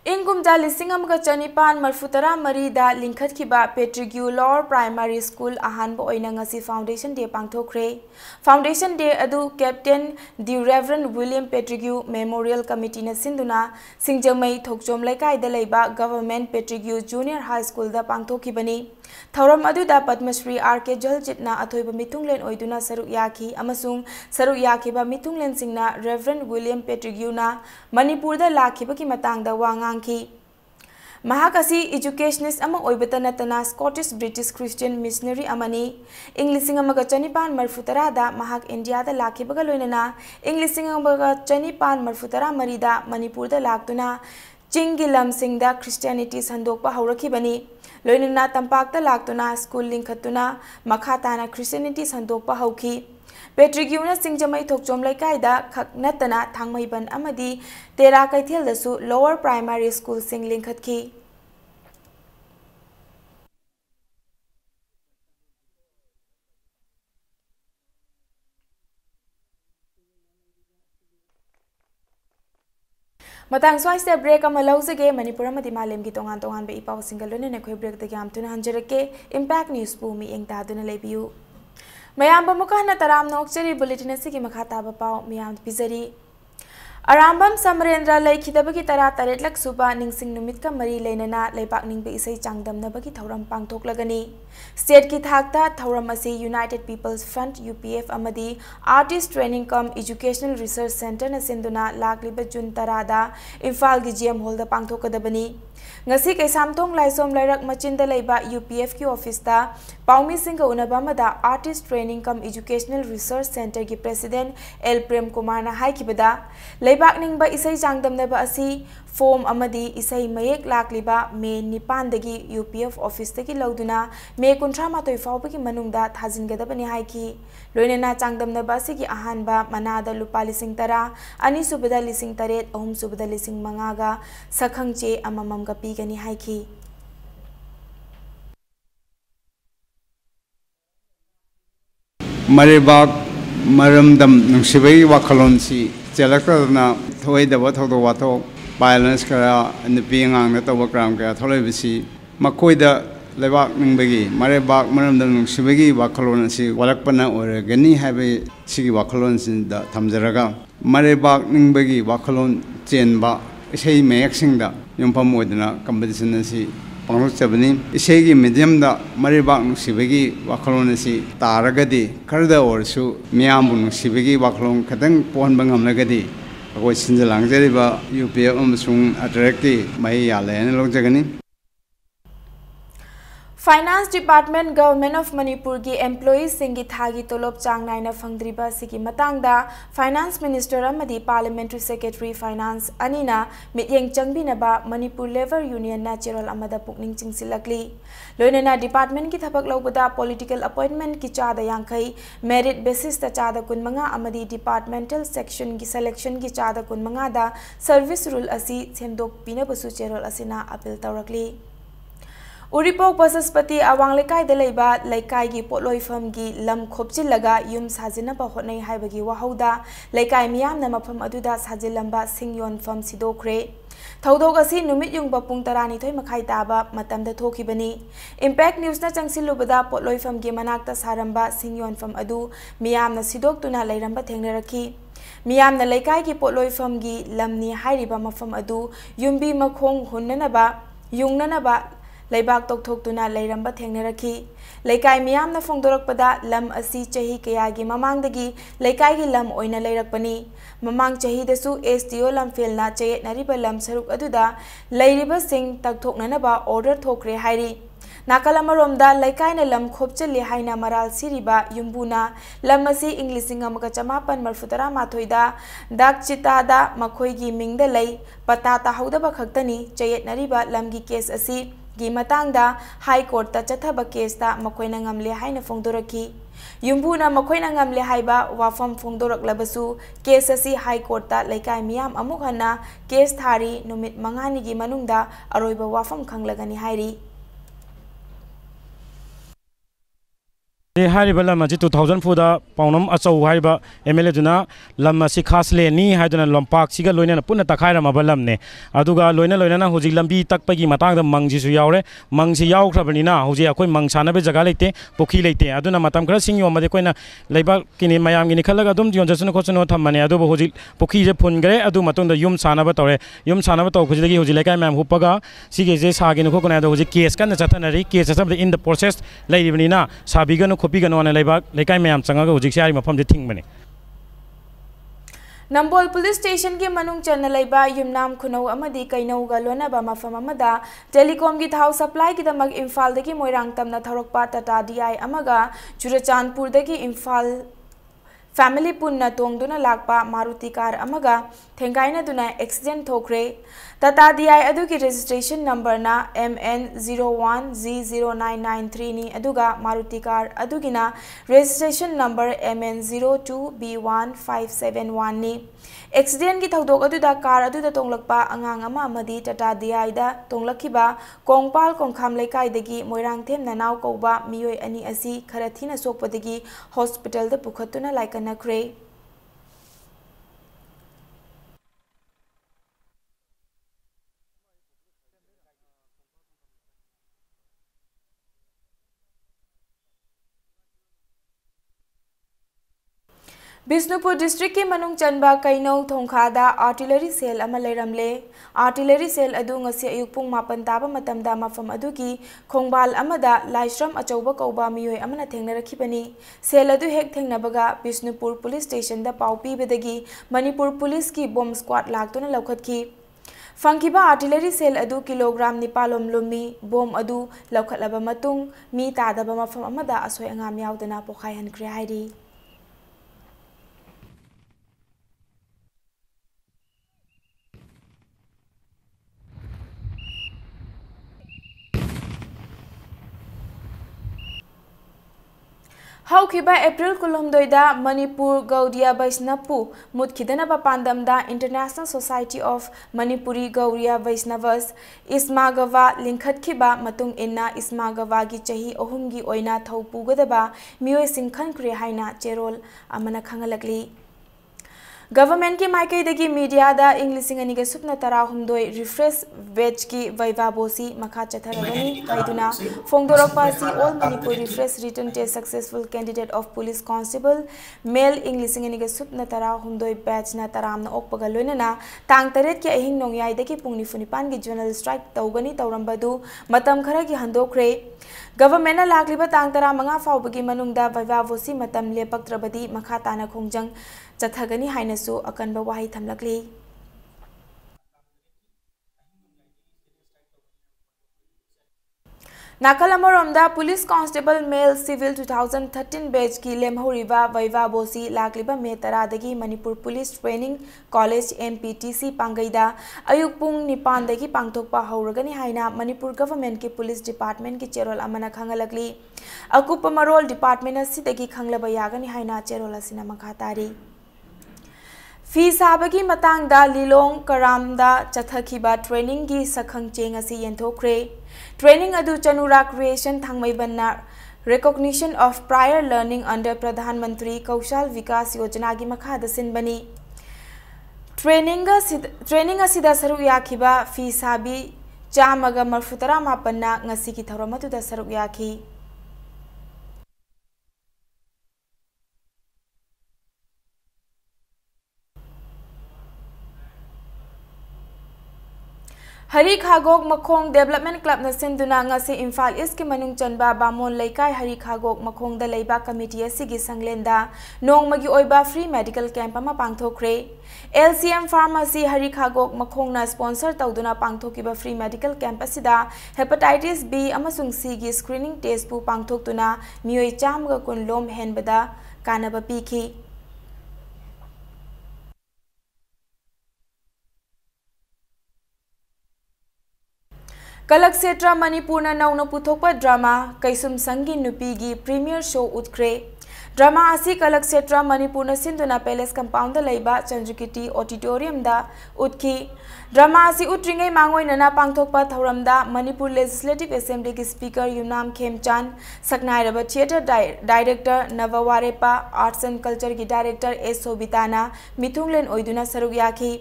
Ingumda lisingam chanipan marfutara marida linkhatkiba Petrigue Lower Primary School ahanba oina ngasi Foundation Day pangthokre Foundation Day adu Captain the Reverend William Petrigue Memorial Committee na sinduna singjamai thokjom laikai da leiba Government Petrigue Junior High School da pangthokibani Thauram aduda Padmashri R.K. Jaljitna athoiba mitunglen oiduna saruk yaki amasung saruk yakiba mitunglen singna Reverend William Petrigue na Manipur da lakhiba ki matangda wangangki Mahakasi educationist ama oibata natana Scottish British Christian missionary amani Englising amaga chanipan marfutara da mahak India da lakhibaga loinana Englising amaga chanipan marfutara marida Manipur da laktuna Chingilam singda Christianity sandokpa haurakibani loinana tampakta laktuna school linkhatuna makhatana Christianity sandokpa hauki Petrigue na singjamai thokjom laikai da khaknatana thangmaiban amadi tera kaithel dasu lower primary school sing linkhatki Matang swai se break ama lausage Manipur amadi malem gi tongan be ipaw single lone ne khoi break de gam tuna hanjarake impact news pu mi engta duna lebiu mayam bamukana taram nokcheri bulletin asigi makhata ba paw miyam pizari Arambam Samrendra laikhidabagi tara taretlak suba ningsing numit ka mari leinana leipak ningbe isai changdamnabagi thauram pangthoklagani State ki thakta thauram asi United People's Front UPF amadi Artist Training Cum Educational Research Center na sinduna lakliba June 10 da Imphal gi GM Hall da pangthokadabani. Ngasi kaisamthong laisom lairak machinda leiba UPF ki office da paumi singha unaba mada Artist Training Cum Educational Research Center ki President L Prem Kumar na haikibada leibak ningba isai jangdamnaba asi form amadi isai mayek lakliba me nipan dagi UPF office dagi lauduna me kuntra matoi fawbagi manungda thajingadabani haiki loinena changdamnaba asigi ahanba manada lupa lising tara ani subada lising taret ahum subada lising mangaga sakhangche amamam ga pigani haiki Maribak maramdam nungsibai wakalonsi chelakna thoidaba thodo wato violence kara nupiangang na tawa kram ka tholebisi makoida lebak ningbagi maribak maramdam nungsibagi wakalonsi walakpana oragani habe sigi wakalon sin da thamjaraga maribak ningbagi wakalon chenba isei meyaksingda yompam odna competition asi Panglo Chabani, Isegi medium da Maribak Sibegi Wakalonasi, Taragadi, Karda or Su, Miambun Sibegi Wakalon, Katang Pon Bangam Nagadi, which in the Langeriba, UPA Umsung, Attracti, Maya and Lojagani. Finance Department Government of Manipur ki employees singi thagi tolop chang naina fangdriba sigi matangda Finance Minister amadi Parliamentary Secretary Finance anina mityeng changbinaba Manipur Labor Union Natural amada pukning chingsilakli loinena department ki thabak lobada political appointment ki chada yangkai merit basis ta chada kunmanga amadi departmental section ki selection ki chada kunmanga da service rule asi semdok pinabasu cherol asina appeal tawrakli Uripok Basaspati Awang Lekai de Leba Lekai gi Potloifam gi Lam Khopchilaga Yum Sajina Pahotnai Haibagi Wahauda Lekai Miam na Mapam Aduda Sajilamba Singyon Fam Sidokre Taudogasi Numit Yung Bapung Tarani Toy Makai Taba Matamda Tokibani Impact News na Changsilubada Potloifam gi Manakta Saramba Singyon Fam Adu Miam na Sidok Tuna Lairamba Tengneraki Miam na Lekai gi Potloifam gi Lamni Hairiba Mafam Adu Yumbi Makhong Hunnanaba Yungnanaba Laibak Toktuna Lairamba Tengneraki, Laikai Miamna Fongdorakpada, Lam Asi Chahi Kayagi Mamangdagi, Laikai Lam Oina Lairakpani, Mamang Chahi Desu STO Lam Filna Chayet Nariba Lam Saruk Aduda, Lairiba Singh Taktok Nanaba Order Tokre Hairi. Nakalamaromda Laikai na Lam Khopchali Haina Maral Siriba Yumbuna, Lamasi Englising Amakachamapan Marfutara Matoida, Dak Chitada Makoigi Mingda Lay, Patata Haudaba Kaktani, Chayet Nariba Lamgi Case Asi. Gi matangda High Court ta chathaba case ta makoina ngamle haina fongdoraki yumbuna makoina ngamle haiba wafam fongdorak labasu case asi High Court ta laikai miyam amuk hana case thari numit mangani gi manungda aroiba wafam khanglagani hairi Hariba Lama 2004 Paunam Achau Hariba MLA Duna Lama Sikhasle ni Haiduna Lompak Siga Loina Puna Takaira Mabalamne Aduga Loina Loina Hoji Lambi Takpagi Matang the Mangji Yaure Mangsi Yau Krabanina Hoji Akoi Mangsana Jagalete Poki Late Aduna Matam Krasing Yomadequena Leba Kini Mayam Ginikaladum Jonathan Kosono Tamane Adu Hoji Poki Pungre Adu Matunda Yum Sanabatore Yum Sanabato Hoji Hojileka Mam Hupaga Sigeze Sagin Hokona Hoji case can the Satanari case in the process Lady Venina Sabigan Kopigan on a labak, like I am Sangago, Jixari from the thing money. Nambol Police Station ki manung channel laiba yumnam kuno amadi kaino galona ba mafam amada telecom ki thau supply ki damag Imphal dagi moirang tamna tharokpa Tata DI amaga Churachandpur dagi Imphal family punna tongduna lakpa Maruti car amaga thengaina duna accident thokre Tata DI adu ki registration number na MN01Z0993 ni aduga Maruti car adugina registration number MN02B1571 ni accident ki thodok aduda car aduda tonglakpa angang ama amadi Tata DI da tonglakiba Kongpal Kongkham Lekai dagi moirang them nanaw koba miyoi ani asi kharathina sokpadagi hospital da pukhatuna laikana kre Bishnupur district की मनुंग चनबा कैनौ थोंखादा artillery cell अमा लेरमले artillery cell अदु ngasi ayuk pung 8 taba matamda mafam adugi khongbal amada laisram achauba kauba miyoi amana thengnarakibani sel adu hek thengnabaga Bishnupur police station da pau pibedagi Manipur police ki bomb squad laktuna laukhatki Funkiba artillery cell adu kilogram nipalom lumi bomb adu laukhatlaba matung mi tadaba mafam amada asoi angam yaudana pokhai hankre hairi Haukiba April Kulumdoida Manipur Gaudiya Vaishnapu Mutkhidanaba Pandamda International Society of Manipuri Gaudiya Vaishnavas Ismagava Linkhatkiba Matung Inna Ismagava gi chahi ohumgi oina thaupugadaba miyoi singkhan kre haina cherol amana khangalakli Government की माइकई दगी media दा इंग्लिशिंग अनिगे सुपना तरा हुमदोय refresh veg की वैवाबोसी मखा चथरगनी हाइदुना फोंगदोरपासी all Manipur refresh written test successful candidate of police constable male इंग्लिशिंग अनिगे सुपना तरा हुमदोय बैच ना तरामना ओकपगा लोइनना तांग तरेत के अहिंग नोंयाय दगी पुंग निफुनिपान की जनरल स्ट्राइक तौगनी तौरंबदु मतम खरा की हंदोखरे गवर्नमेंट लाखलिबा तांग तरा मंगा फाउबगी मनुंगदा वैवाबोसी मतम लेपक्त्रबदी मखा ताना खोंजंग चथगनी हाइनसु अकनबा वाही थमलकली नाकल अमरोमदा police constable male civil 2013 batch की लेमहौरिबा वैवाबोसी लाखलिबा मे तरादगी Manipur police training college MPTC पांगईदा अयुक पुंग निपान दगी पांगथोकपा हौरगनी हाइना मणिपुर गवर्नमेंट के पुलिस डिपार्टमेंट की चेरोल अमना खंगलकली अकुप मरोल डिपार्टमेंट असिदगी खंगलबा यागनी हाइना चेरोल असिना मखातारी फी साबगी मतंगदा लिलोंग करामदा चथखिबा ट्रेनिंग की सखंग चेंग असि येंथोखरे ट्रेनिंग अदु चनुरा क्रिएशन थांगमैबन्ना recognition of prior learning under Pradhan Mantri Kaushal विकास योजना की मखादा सिनबनी ट्रेनिंग असिदा सरुक याखिबा फी साबी चामगा मरफुतरा मापन्ना ngasi की थौरमतुदा सरुक याखी हरी खागोक मखोंग डेवलपमेंट क्लब न सिंधुना ngasi इम्फाल ईस्ट के मनुंग चनबा बामोन लेकाई हरी खागोक मखोंग द लेबा कमिटी असिगी संगलेंदा नोंगमगी ओइबा फ्री मेडिकल कैंप अमा पांगथोखरे LCM फार्मेसी हरी खागोक मखोंगना स्पॉन्सर तौदुना पांगथोकिबा फ्री मेडिकल कैंप असिदा हेपेटाइटिस B अमसुंग C गी स्क्रीनिंग टेस्ट पु पांगथोकतुना मियोई चामगा कुन लोम हेनबदा कानबा पीखी कलकसेत्रा मणिपुर नौना पुथोकपा ड्रामा कैसुम संगी नुपीगी प्रीमियर शो उतख्रे ड्रामा आसी कलकसेत्रा मणिपुर सिंधुना पैलेस कंपाउंड लेबा चंद्रकिटी ऑडिटोरियम दा उतखी ड्रामा आसी उट्रिंगै मांगोइनना पांगथोकपा थौरमदा मणिपुर लेजिस्लेटिव असेंबली की स्पीकर युमनाम खेमचान सकनाइरबा थिएटर डायरेक्टर नववारेपा आर्ट्स एंड कल्चर की डायरेक्टर एस सोबिताना मिथुंगलेन ओइदुना सरुक याखी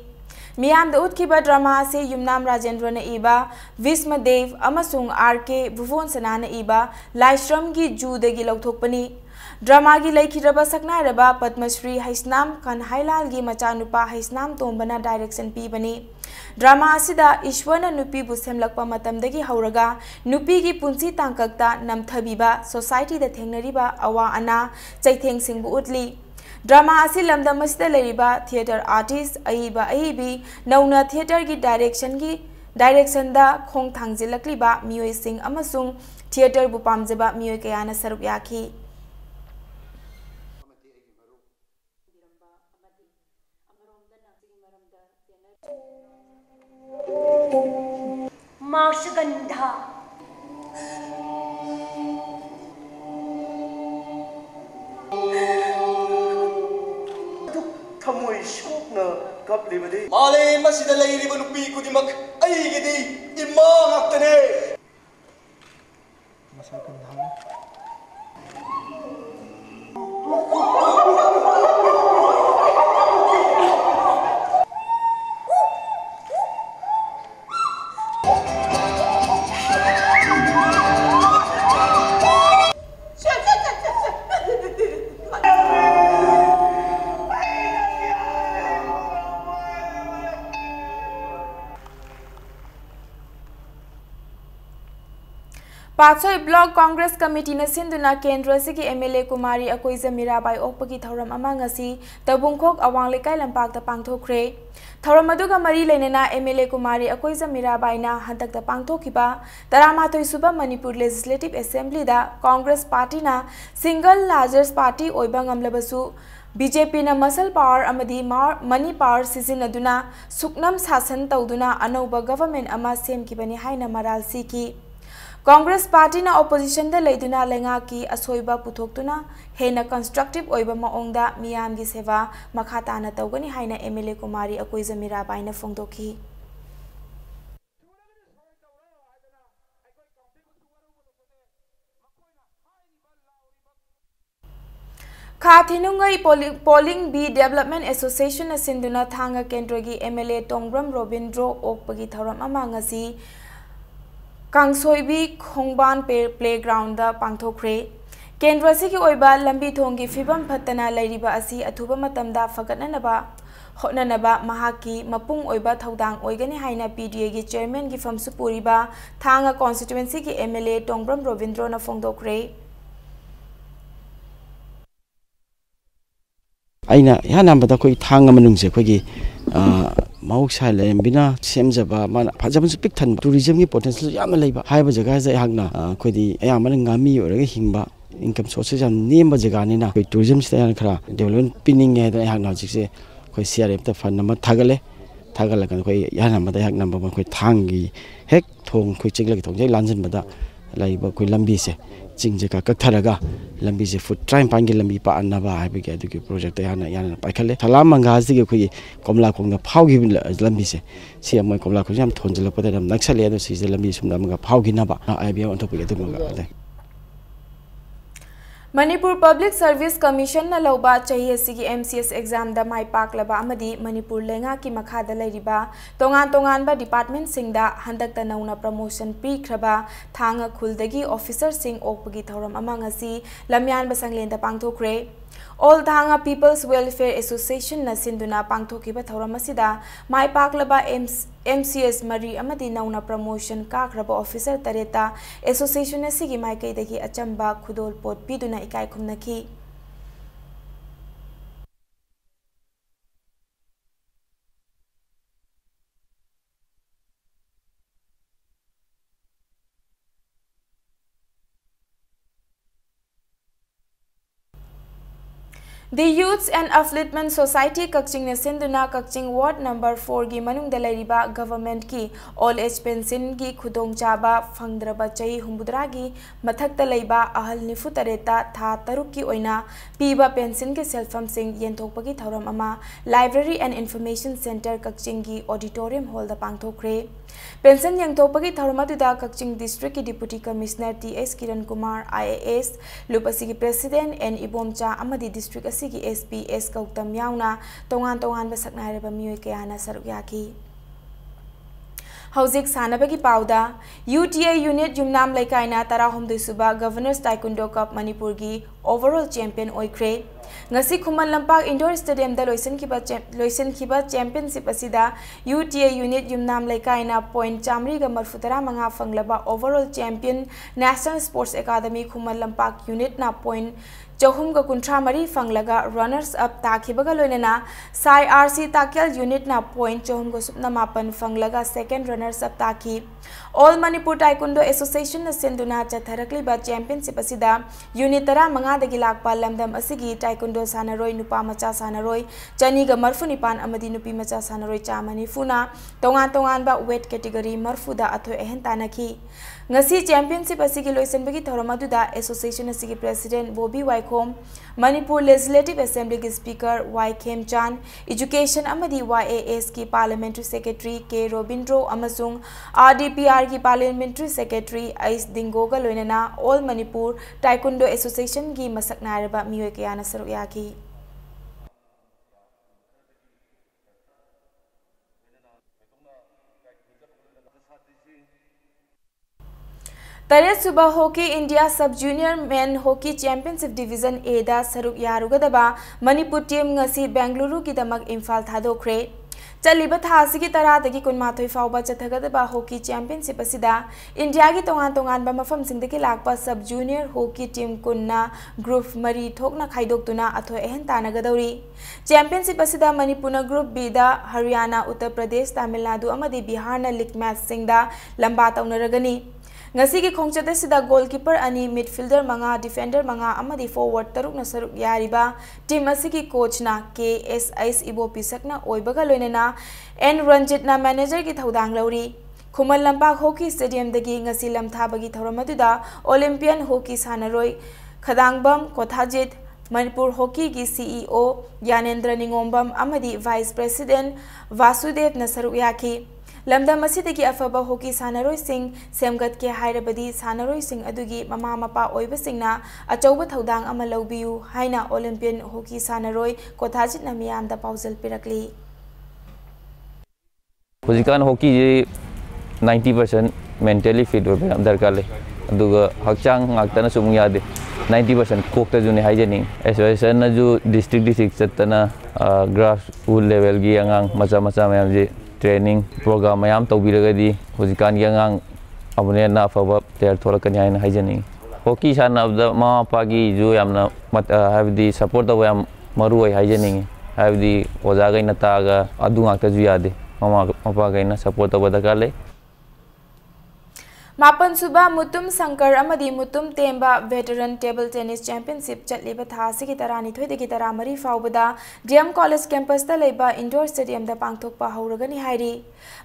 मियाम द उतखिबा ड्रामा से युमनाम राजेंद्र ने इबा विस्मदेव अमसुंग RK भुवन सना ने इबा लाइश्रम की जूदगी लौथोकपनी ड्रामा की लेखिरबा सकनाइरबा पद्मश्री हैसनाम कन्हाइलाल की मचानुपा हैसनाम तोंबना डायरेक्शन पीबनी ड्रामा असिदा ईश्वरना नुपी बुसेमलकपा मतमदगी हौरगा नुपी की पुंसी तांककता नमथबीबा सोसाइटी द थेंगनरिबा अवा अना चैथेंग सिंगबु उतली ड्रामा असी लमदम मसिदा लेरिबा थिएटर आर्टिस्ट अईबा अईबी नौना थिएटर की डायरेक्शन दा खोंग थांगजिलकलिबा मियोई सिंह अमसुंग थिएटर बु पामजबा मियोई कयाना सरुक याखी माशगंधा थमोई शोकना कपलिबदी माले मसिदा लेरिबा नुपी कुदिमक अईगिदी इमा ngaktane masakandha पाछोई ब्लॉक कांग्रेस कमिटी न सिंधुना केंद्र से एमएलए कुमारी अकोइजा मीराबाई ओकपगी थौरम अमा ngasi तबुंखोक अवांग लेकाई लंपाकता पांगथोखरे थौरम अदुगा मरी लेनेना एमएलए कुमारी अकोइजा मीराबाईना हंतकता पांगथोखिबा 13 सुबा मणिपुर लेजिस्लेटिव असेंबली दा कांग्रेस पार्टी ना सिंगल लार्जेस्ट पार्टी ओइबा ngamlabasु बीजेपी न मसल पावर अमदी मनी पावर सिजिनदुना सुकनम शासन तौदुना अनौबा गवर्नमेंट अमा सेमकिबनी हाइना मराल सीकी कांग्रेस पार्टी ना ऑपोजिशन दा लेदुना लेंगा की असोइबा पुथोक्तुना हेना कंस्ट्रक्टिव ओइबा मओंगदा मियाम की सेवा मखा ताना तौगनी हाइना एमएलए कुमारी अकोइजा मीराबाईना फोंदोखी खाथिनुंगई पोलिंग बी डेवलपमेंट एसोसिएशन सिंधुना थांगा केंद्र की एमएलए टोंग्रम रोबिंद्रो ओकपगी थौरम अमा ngasi कांगसोइबी खोंगबान प्लेग्राउंड पांथोखरे केंद्र की ओइबा लंबी थोंग की फिबम फतना लैरिबा असी अथुबा मतमदा फगतननबा होटननबा महाकी मपुंग ओइबा थौदांग ओइगनी हाइना पीडीए की चेयरमैन की फमसु पुरीबा थांगा कॉन्स्टिट्यूएंसी की एमएलए टोंग्रम रोबिंद्रो न फोंदोखरे अना यानाबदा कोई थांग मनुंगसे कोई मौसा लेबिना सेमजबा माना फजबन पिक थन टूरिज्म की पोटेंशियल याम लेबा हाइबा जगह जे हागना कोई अयामन गामी ओरगा हिंबा इनकम सोर्सेस याम नेम जगह निना कोई टूरिज्म से यान खरा डेवलपमेंट पिनिंग है हागना जिसे कोई सीआरएफ ता फंड नंबर थागले कोई यानाबदा हागना कोई थांगी हेक थोंग कोई चिगलग थोंग जे लांजनबदा लाइबा कोई लंबी से चिंग जगह कथरगा लंबी से फुट ट्राइम पांगी लंबी पा अन्नबा हाइबगे अदुगी प्रोजेक्ट याना पाइखले थलाम मंगाजी कोई कमला खोंग फाउगी लंबी से सी अमय कमला खोंग याम थोंजलपदा दम नक्सले अदु सी लंबी सुमदा मंगा फाउगी नबा आईबीएम अनथोपगे अदुगा मणिपुर पब्लिक सर्विस कमीशन न लौबा चाहिए सिगी एमसीएस एग्जाम दा माई पाकलबा अमदी मणिपुर लेंगा की मखादा लैरिबा तोंगान डिपार्टमेंट सिंगदा हंदकता नौना प्रमोशन पीख्रबा थांगा खुलदगी ऑफिसर सिंग ओकपगी थौरम अमा ngasi लमयान बसंगलेंदा पांगथोखरे all Thanga people's welfare association न सिंधुना पांगथोखिबा थौरम असिदा माई पाकलबा एमसीएस मरी अमदी नौना प्रमोशन काख्रबा ऑफिसर तरेता एसोसिएशन असिगी माइकैदगी अचंबा खुदोल पोट पीदुना इकाई खुमनखी The Youths and Upliftment Society Kakching Sinduna Kakching Ward number 4 की मनुंग दलैरिबा गवर्नमेंट की ओल्ड एज पेंशन की खुदोंग चाबा फंगद्रबा चही हुंबुद्रा की मथक तलैबा अहल निफु तरेता था तरुक की ओइना पीबा पेंशन के सेल्फम सिंह येंथोकपगी थौरम अमा library and information centre Kakching की ऑडिटोरियम हॉल दा पांगथोखरे पेंशन येंथोकपगी थौरम अदुदा कक्चिंग डिस्ट्रिक्ट की deputy commissioner TS Kiran Kumar IAS लुपसी की प्रेसिडेंट एन इबोमचा अमदी डिस्ट्रिक्ट की एसपीएस कौतम याउना तोंगान बसकनाइरबा मियोय कयाना सरुक याकी हौजिक सानबगी पाउदा यूटीए यूनिट युमनाम लेकाइना 13 सुबा गवर्नर्स टाइकुंडो कप मणिपुर की overall champion ओइख्रे ngasi Khuman लंपाक indoor stadium दा लोइसनखिबा चैंपियनशिप असिदा यूटीए यूनिट युमनाम लेकाइना पॉइंट चामरी गा मरफुतरा मंगा फंगलबा overall champion national sports academy Khuman Lampak unit ना पॉइंट चहुम गा कुंट्रा मरी फंगलगा रनर्स अप ताखिबगा लोइनेना साई आरसी ताकेल यूनिट ना पॉइंट चहुम गा सुपना मापन फंगलगा सेकंड रनर्स अप ताखी ऑल मणिपुर टाइकुंडो एसोसिएशन न सिंधुना चथरकलिबा चैंपियनशिप असिदा यूनिट 15 दगी लाकपा लमदम असिगी टाइकुंडो सानरोय नुपा मचा सानरोय चनी गा मरफु निपान अमदी नुपी मचा सानरोय चामनी फुना तोंगान बा वेट कैटेगरी मरफुदा अथोय एहन तानखी ngasi championship asigi loisanbagi thoromaduda association asigi president Bobby Waikhom Manipur Legislative Assembly ki speaker Y Khem Chan education amadi YAS ki parliamentary secretary K Robindro amasung RDPR ki parliamentary secretary Ais Dingoga loinana all Manipur Taekwondo Association ki masaknaraba miyoy kayana saruyaki तरेत सुबह hockey India sub junior men hockey championship division A दा सरुक यारुगदबा Manipur team ngasi Bengaluru की दमक इम्फाल थादोखरे चलिबा थासिगी तरादगी कुनमाथोई फाउबा चथगदबा हॉकी चैंपियनशिप असिदा इंडिया की तोंगान मफम सिंदगी लाकपा सब जूनियर हॉकी टीम कुन्ना ग्रुप मरी थोकना खाइदोक्तुना अथोय एहन तानगदौरी चैंपियनशिप असिदा मणिपुर ग्रुप बी दा हरियाणा उत्तर प्रदेश तमिलनाडु अमदी बिहार ना लीग मैच सिंगदा लंबा तौनरगनी ngasi ki khongchate sida goalkeeper ani midfielder manga defender manga amadi forward taruk na saruk yariba team asiki coach na KSIS ibo pisakna oibaga loinena N Ranjit na manager ki thodang lauri Khumal Lampak hockey stadium dagi ngasi lamthabagi thoramaduda Olympian hockey sanaroi Khadangbam Kothajit Manipur hockey ki CEO Yanendra Ningombam amadi vice president Vasudev na saruk yaki लमदम असिदगी अफबा hockey Sanaroi Singh सेमगत के हायरबदी सानरोय Singh अदुगी mama Mopa ओइबा सिंगना अचौब थौदांग अमा लौबियु हाइना Olympian hockey सानरोय Kothajit ना मियामदा पाउजल पिरकली हुजिकान hockey 90% mentally fit होबे दरकार ले अदुगा हकचांग ngaktana sum yade 90% कोकता जुने हाइजेनिंग एसोसिएशन ना जो district Chatna grass root level की अंगांग मचा मचा मैम जे ट्रेनिंग प्रोग्राम मैम तौबीरगदी हुजिकान यांगांग अबने ना फबा प्लेयर थोलकनी हाइन हाइजेनिंग हॉकी सानबदा मा पागी जो यामना हाबदी सपोर्ट तव याम मरु होय हाइजेनिंग हाबदी ओजागै नतागा अदु ngakta ju yade mama mapa gaina support tव दरकार ले मापन सुबा मुतुम शंकर अमदी Mutum Temba veteran table tennis championship चलिबा थासी की तरानी थोइदे की तरा मरी फाउबदा डीएम कॉलेज कैंपस दा लेबा इंडोर स्टेडियम दा पांगथोकपा हौरगनी हाइरी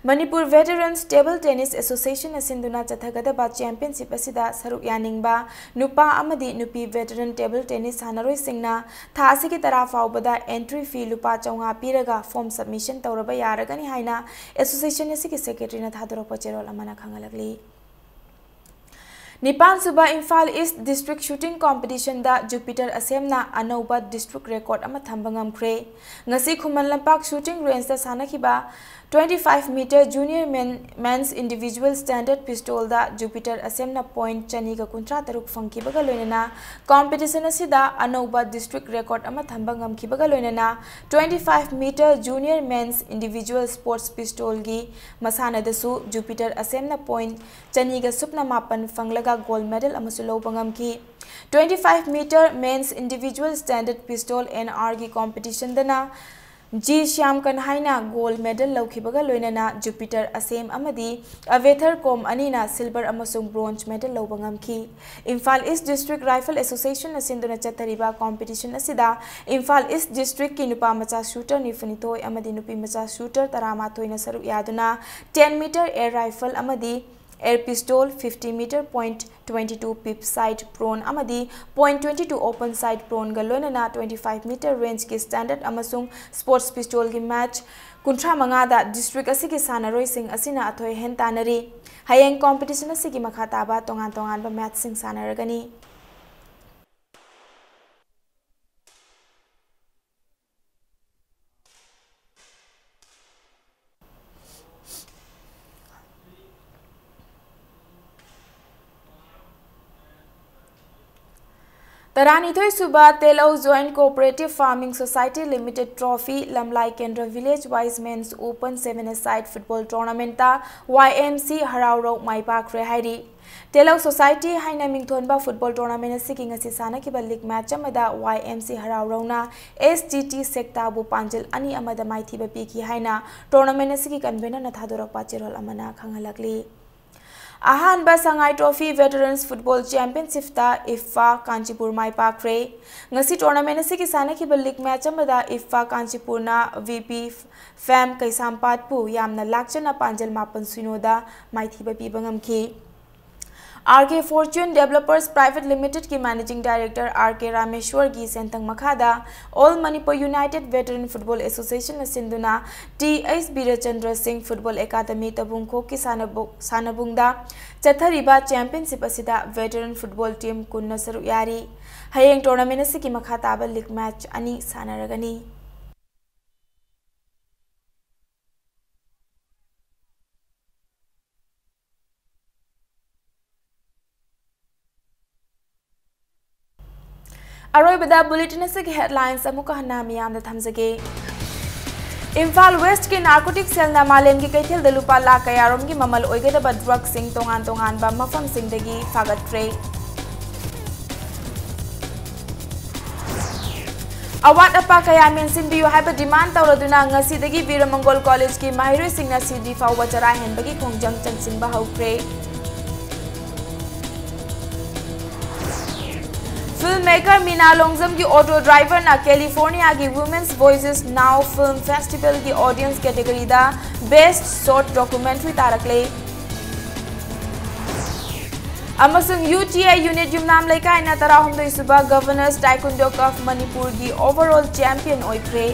Manipur veterans table tennis association असिंदुना चथगदबा चैंपियनशिप असिदा सरुक यानिंगबा नुपा अमदी नुपी वेटरन टेबल टेनिस सानरोय सिंगना थासी की तरा फाउबदा एंट्री फी लुपा चौंगा पीरगा फॉर्म सबमिशन तौरबा यारगनी हाइना एसोसिएशन असि की सेक्रेटरी ना थादोरपा चेरोल अमना खंगलगली निपान सुबा Imphal east district shooting competition दा जुपिटर असेमना अनौबा डिस्ट्रिक्ट रिकॉर्ड अमा थंबा ngamkhre ngasi Khuman Lampak shooting range दा सानखिबा 25 metre junior men's individual standard pistol दा जुपिटर असेमना पॉइंट चनी का कुंत्रा तरुक फंकीबगा लोइनना कॉम्पिटिशन असिदा अनौबा डिस्ट्रिक्ट रिकॉर्ड अमा थंबा ngamkhibगा लोइनना 25 metre junior men's individual sports pistol गी मसाना दसु जुपिटर असेमना पॉइंट चनी का सुपना मापन फंगलगा गोल्ड मेडल अमसु लौबा ngamki 25 metre men's individual standard पिस्तौल NR की कॉम्पिटिशन दना जी श्याम कन्हाइना गोल्ड मेडल लौखिबगा लोइनना जुपिटर असेम अमदी अवेथर कोम अनीना सिल्वर अमसुंग ब्रोंज मेडल लौबा ngamki Imphal east district rifle association असिंदुना चतरिबा कॉम्पिटिशन असिदा इम्फाल ईस्ट डिस्ट्रिक्ट की नुपा मचा शूटर निफुनितोय अमदी नुपी मचा शूटर तरामाथोयना सरुक यादुना 10 मीटर एयर राइफल अमदी एयर पिस्तौल 50 metre point 22 peep sight prone अमदी पॉइंट 22 ओपन साइड प्रोन गलोनना 25 मीटर रेंज की स्टैंडर्ड अमसुंग स्पोर्ट्स पिस्तौल की मैच कुंट्रा मंगादा डिस्ट्रिक्ट असि की सानरोय सिंह असिना अथोय हेन तानरी हयेंग कॉम्पिटिशन असि की मखा ताबा तोंगान तोंगान बा मैच सिंह सानरगनी तरानीथोई सुबा तेलौ joint cooperative farming society limited trophy लमलाई केंद्र village wise men's open 7-a-side football tournament YMC हराउरौ माइपाख्रे हाइरी तेलौ सोसाइटी हाइना मिंगथोनबा फुटबॉल टूर्नामेंट असि ngasi सानखिबा लीग मैच अमदा YMC हराउरौना STT सेक्टाबु पांजल अनि अमदा माइथिबा पीकी हाइना टूर्नामेंट असि कन्वेनर न थादोरपा चेरोल अमना खंगलगली अहानबा Sangai trophy veterans football championship ता इफ्फा कांचीपुर माई पाख्रे ngasi टूर्नामेंट असि की सानखिबा लीग मैच अमदा इफ्फा कांचीपुरना VP फैम कैसामपाटपु यामना लाक्चना पांजल मापन सुनोदा माइथिबा पीबा ngamki RK Fortune Developers Private Limited की मैनेजिंग डायरेक्टर RK रामेश्वर की सेंतंग मखादा all Manipur united veteran football association सिंधुना TS Birchandra Singh football academy तबुंखो की सानबुंगदा चथरिबा चैंपियनशिप असिदा वेटरन फुटबॉल टीम कुन्ना सरुक यारी हयेंग टूर्नामेंट असि की मखा ताबा लीग मैच अनि सानरगनी अरोइबदा बुलेटिन से हेडलाइंस अमुका हन्ना मियामदा थमजगे इम्फाल वेस्ट के नार्कोटिक सेल ना मालेम की कैथेल दे लुपा लाख कयारोम की ममल ओइगदबा ड्रग सिंह तोंगान तोंगानबा मफम सिंहदगी फागत्रे अवाट अपा कया मेंसिनबियु हाइबा डिमांड तौरदुना ngasi वीरमंगोल कॉलेज की माहिरोई सिंह सीडी फाउबा चरा हेनबगी खोंजंग चंसिनबा हौक्रे फिल्म मेकर मीना लोंगजम की ऑटो ड्राइवर ना कैलिफोर्निया की women's voices now film festival की ऑडियंस कैटेगरी दा बेस्ट शॉर्ट डॉक्यूमेंट्री तारकले अमसुंग UTA यूनिट युमनाम लेका इना तराहुम दो सुबह गवर्नर्स टाइकुंडो कप मणिपुर की ओवरऑल चैंपियन ओइक्रे